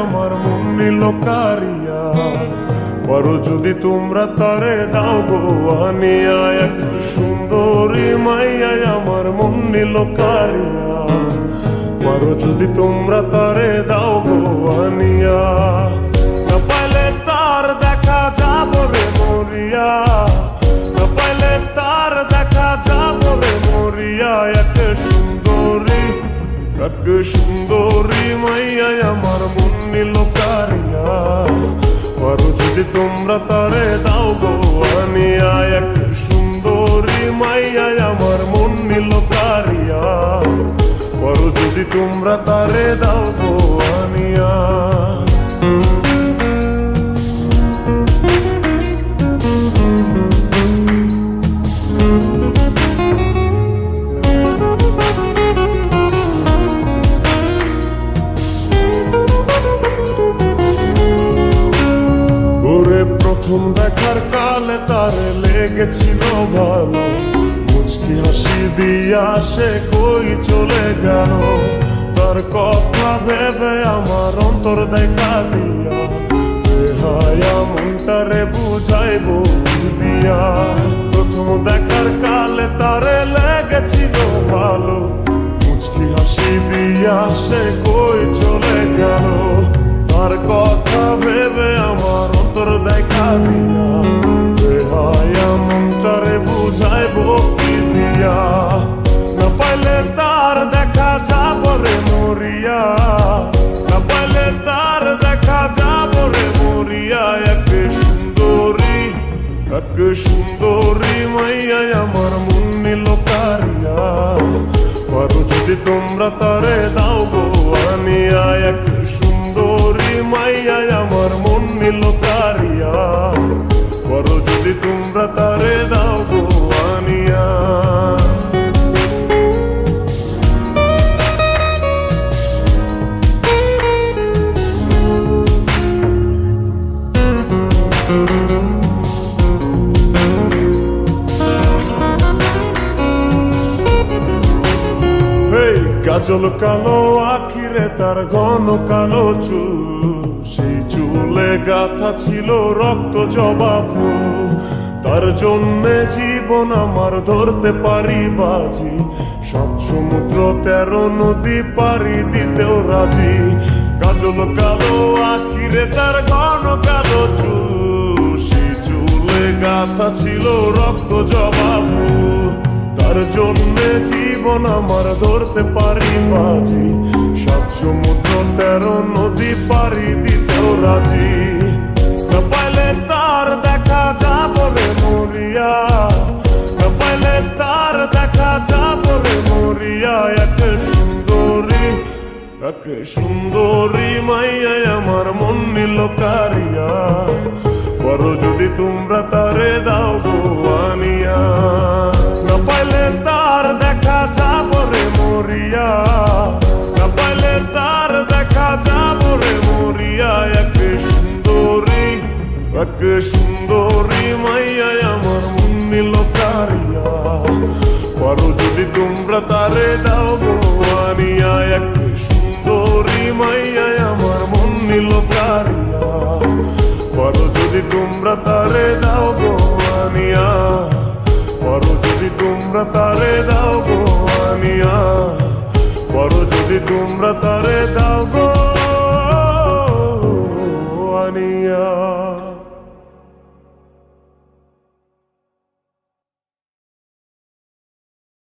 আমার মন নিল কারিয়া, বড় যদি তোমরা তারে দাও গো আনিয়া। এক সুন্দরী মাইয়া আমার মন নিল কারিয়া, বড় যদি তোমরা তারে দাও গো আনিয়া। না পাইলে তার দেখা যাব রে মরিয়া, না পাইলে তার দেখা যাব রে মরিয়া। এক সুন্দরী মাইয়া আমার মন নিল কারিয়া, বড় যদি তোমরা তারে দাও গো আনিয়া। এক সুন্দরী মাইয়া আমার মন নিল কারিয়া, বড় যদি তোমরা তারে দাও গো আনিয়া। প্রথম দেখার কালে তারে লেগেছিল ভালো, মুচকি হাসি দিয়া সে কই চলে গেল। তার কথা ভেবে আমার অন্তর দেখা দিয়া, বেহায়া মনটারে বুঝাইব দিয়া। প্রথম দেখার কালে তারে লেগেছিল ভালো, মুচকি হাসি দিয়া সে কই চলে গেল। তার কথা ভেবে আমার অন্তর দেখা দিয়া, বেহায়া মনটারে বুঝাইব কি দিয়া। না পাইলে তার দেখা যাব রে মরিয়া, না পাইলে তার দেখা যাব রে মরিয়া। এক সুন্দরী মাইয়া আমার মন নিল কারিয়া, বড় যদি তোমরা তারে দাও গো আনিয়া। এক সুন্দরী মাইয়া আমার মন নিল কারিয়া, বড় যদি তোমরা তারে দাও গো আনিয়া। কাজল কালো আখিরে তার ঘন কালো চুল, সেই চুলে গাথা ছিল রক্ত জবা ফুল। তার জন্যে জীবন আমার ধরতে পারি বাজি, ৭ সমুদ্র ১৩ নদী পারি দিতেও রাজি। কাজল কালো আখিরে তার ঘন কালো চুল, সেই চুলে গাথা ছিল রক্ত জবা ফুল। তার জন্যে জীবন আমার ধরতে পারি বাজি, ৭ সমুদ্র ১৩ নদী পারি দিতেও রাজি। না পাইলে তার দেখা যাব রে মরিয়া, না পাইলে তার দেখা যাব রে মরিয়া। এক সুন্দরী মাইয়া আমার মন নিল কারিয়া, বড় যদি তোমরা তারে দাও গো আনিয়া। না পাইলে তার দেখা যাব রে মরিয়া, না পাইলে তার দেখা যাব রে মরিয়া। এক সুন্দরী মাইয়া আমার মন নিল কারিয়া, বড় যদি তোমরা তারে দাও গো আনিয়া। এক সুন্দরী মাইয়া আমার মন নিল কারিয়া, বড় যদি তোমরা তারে দাও গো আনিয়া। বড় যদি তোমরা তারে দাও গো আনিয়া, বড় যদি তোমরা তারে দাও গো।